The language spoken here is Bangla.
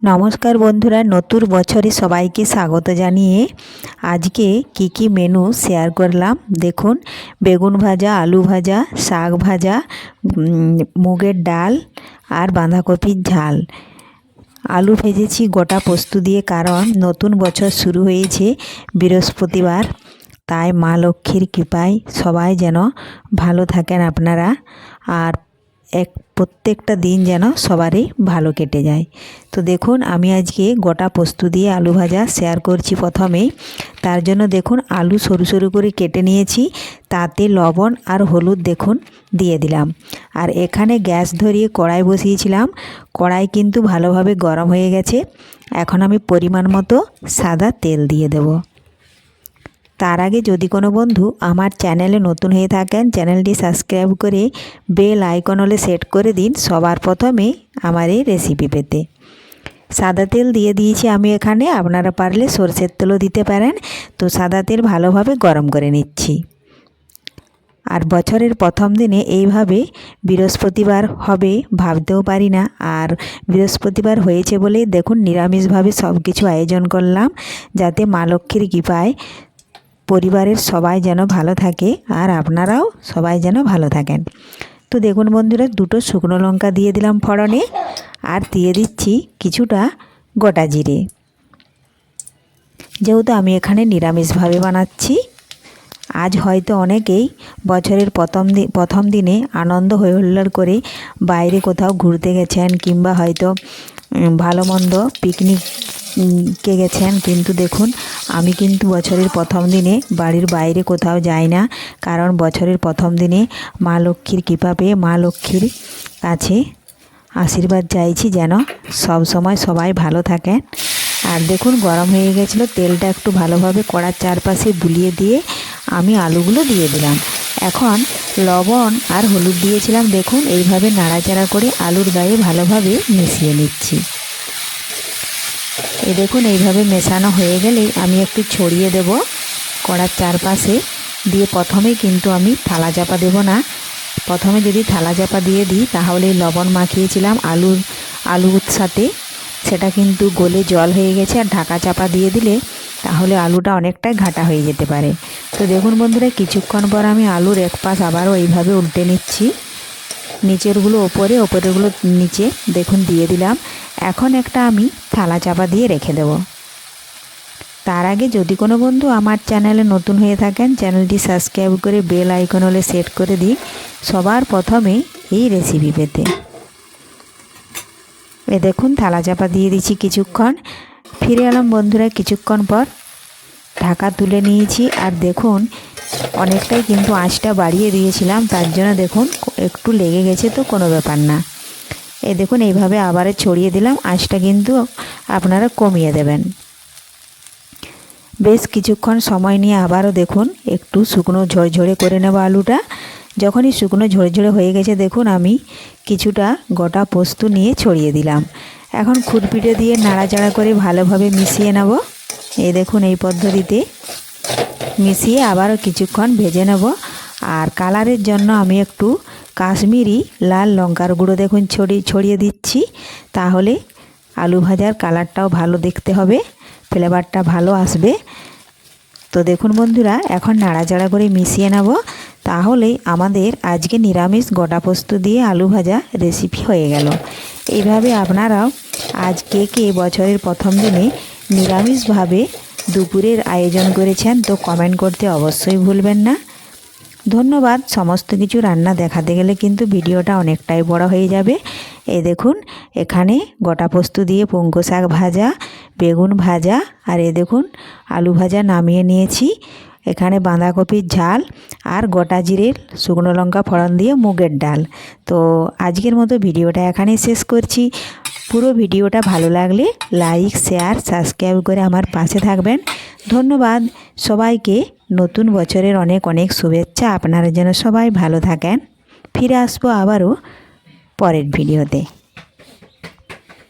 নমস্কার বন্ধুরা, নতুন বছরে সবাইকে স্বাগত জানিয়ে আজকে কি মেনু শেয়ার করলাম দেখুন। বেগুন ভাজা, আলু ভাজা, শাক ভাজা, মুগের ডাল আর বাঁধাকপির ঝাল। আলু ভেজেছি গোটা পোস্ত দিয়ে, কারণ নতুন বছর শুরু হয়েছে বৃহস্পতিবার, তাই মা লক্ষ্মীর কৃপায় সবাই যেন ভালো থাকেন আপনারা, আর প্রত্যেকটা দিন যেন সবারই ভালো কেটে যায়। তো দেখুন, আমি আজকে গোটা পোস্ত দিয়ে আলু ভাজা শেয়ার করছি। প্রথমেই তার জন্য দেখুন আলু সরু সরু করে কেটে নিয়েছি, তাতে লবণ আর হলুদ দেখুন দিয়ে দিলাম। আর এখানে গ্যাস ধরিয়ে কড়াই বসিয়েছিলাম, কড়াই কিন্তু ভালোভাবে গরম হয়ে গেছে। এখন আমি পরিমাণ মতো সাদা তেল দিয়ে দেব। তার আগে যদি কোনো বন্ধু আমার চ্যানেলে নতুন হয়ে থাকেন, চ্যানেলটি সাবস্ক্রাইব করে বেল আইকন হলে সেট করে দিন সবার প্রথমে আমার এই রেসিপি পেতে। সাদা তেল দিয়ে দিয়েছি আমি এখানে, আপনারা পারলে সরষের তেলও দিতে পারেন। তো সাদা তেল ভালোভাবে গরম করে নিচ্ছি। আর বছরের প্রথম দিনে এইভাবে বৃহস্পতিবার হবে ভাবতেও পারি না, আর বৃহস্পতিবার হয়েছে বলেই দেখুন নিরামিষভাবে সব কিছু আয়োজন করলাম, যাতে মা লক্ষ্মীর কৃপায় পরিবারের সবাই যেন ভালো থাকে আর আপনারাও সবাই যেন ভালো থাকেন। তো দেখুন বন্ধুরা, দুটো শুকনো লঙ্কা দিয়ে দিলাম ফোড়নে, আর দিয়ে দিচ্ছি কিছুটা গোটা জিরে। যেহেতু আমি এখানে নিরামিষভাবে বানাচ্ছি, আজ হয়তো অনেকেই বছরের প্রথম দিনে আনন্দ হই হুল্লোড় করে বাইরে কোথাও ঘুরতে গেছেন, কিংবা হয়তো ভালো মন্দ পিকনিকে গেছেন, কিন্তু দেখুন আমি কিন্তু বছরের প্রথম দিনে বাড়ির বাইরে কোথাও যাই না, কারণ বছরের প্রথম দিনে মা লক্ষ্মীর কৃপা পেয়ে মা লক্ষ্মীর কাছে আশীর্বাদ চাইছি যেন সব সময় সবাই ভালো থাকেন। আর দেখুন গরম হয়ে গেছিলো, তেলটা একটু ভালোভাবে কড়ার চারপাশে বুলিয়ে দিয়ে আমি আলুগুলো দিয়ে দিলাম। এখন লবণ আর হলুদ দিয়েছিলাম, দেখুন এইভাবে নাড়াচাড়া করে আলুর গায়ে ভালোভাবে মিশিয়ে নিচ্ছি। এই দেখুন এইভাবে মেশানো হয়ে গেলেই আমি একটু ছড়িয়ে দেব কড়ার চারপাশে দিয়ে। প্রথমেই কিন্তু আমি থালা চাপা দেব না, প্রথমে যদি থালা চাপা দিয়ে দিই তাহলে লবণ মাখিয়েছিলাম আলুর সাথে, সেটা কিন্তু গলে জল হয়ে গেছে। আর ঢাকা চাপা দিয়ে দিলে তাহলে আলুটা অনেকটাই ঘাটা হয়ে যেতে পারে। তো দেখুন বন্ধুরা, কিছুক্ষণ পর আমি আলুর এক পাশ আবারও এইভাবে উল্টে নিচ্ছি, নিচেরগুলো ওপরে, ওপরেরগুলো নিচে দেখুন দিয়ে দিলাম। এখন একটা আমি থালা চাপা দিয়ে রেখে দেব। তার আগে যদি কোনো বন্ধু আমার চ্যানেলে নতুন হয়ে থাকেন, চ্যানেলটি সাবস্ক্রাইব করে বেল আইকন হলে সেট করে দিই সবার প্রথমে এই রেসিপি পেতে। এ দেখুন থালা চাপা দিয়ে দিচ্ছি কিছুক্ষণ, ফিরে এলাম বন্ধুরা কিছুক্ষণ পর। ঢাকা তুলে নিয়েছি, আর দেখুন অনেকটাই কিন্তু আঁচটা বাড়িয়ে দিয়েছিলাম, তার জন্য দেখুন একটু লেগে গেছে, তো কোনো ব্যাপার না। এই দেখুন এইভাবে আবার ছড়িয়ে দিলাম, আঁচটা কিন্তু আপনারা কমিয়ে দেবেন। বেশ কিছুক্ষণ সময় নিয়ে আবারও দেখুন একটু শুকনো ঝরঝরে করে নেব আলুটা। যখনই শুকনো ঝরঝরে হয়ে গেছে দেখুন আমি কিছুটা গোটা পোস্ত নিয়ে ছড়িয়ে দিলাম। এখন খুরপিটে দিয়ে নাড়াচাড়া করে ভালোভাবে মিশিয়ে নেব। এই দেখুন এই পদ্ধতিতে মিশিয়ে আবারও কিছুক্ষণ ভেজে নেব। আর কালারের জন্য আমি একটু কাশ্মীরি লাল লঙ্কার গুঁড়ো দেখুন ছড়িয়ে দিচ্ছি, তাহলে আলু ভাজার কালারটাও ভালো দেখতে হবে, ফ্লেভারটা ভালো আসবে। তো দেখুন বন্ধুরা, এখন নাড়াচাড়া করে মিশিয়ে নেব, তাহলেই আমাদের আজকে নিরামিষ গোটা পোস্ত দিয়ে আলু ভাজা রেসিপি হয়ে গেল। এইভাবে আপনারাও আজ কে বছরের প্রথম দিনে নিরামিষভাবে দুপুরের আয়োজন করেছেন, তো কমেন্ট করতে অবশ্যই ভুলবেন না। ধন্যবাদ। সমস্ত কিছু রান্না দেখাতে গেলে কিন্তু ভিডিওটা অনেকটাই বড় হয়ে যাবে। এই দেখুন এখানে গোটা পোস্ত দিয়ে পুঙ্কো শাক ভাজা, বেগুন ভাজা, আর এই দেখুন আলু ভাজা নামিয়ে নিয়েছি। এখানে বাঁধাকপির ঝাল আর গোটা জিরের শুকনো লঙ্কা ফোড়ন দিয়ে মুগের ডাল। তো আজকের মতো ভিডিওটা এখানেই শেষ করছি। পুরো ভিডিওটা ভালো লাগলে লাইক, শেয়ার, সাবস্ক্রাইব করে আমার পাশে থাকবেন। ধন্যবাদ সবাইকে। নতুন বছরের অনেক অনেক শুভেচ্ছা। আপনারা যেন সবাই ভালো থাকেন। ফিরে আসবো আবারও পরের ভিডিওতে।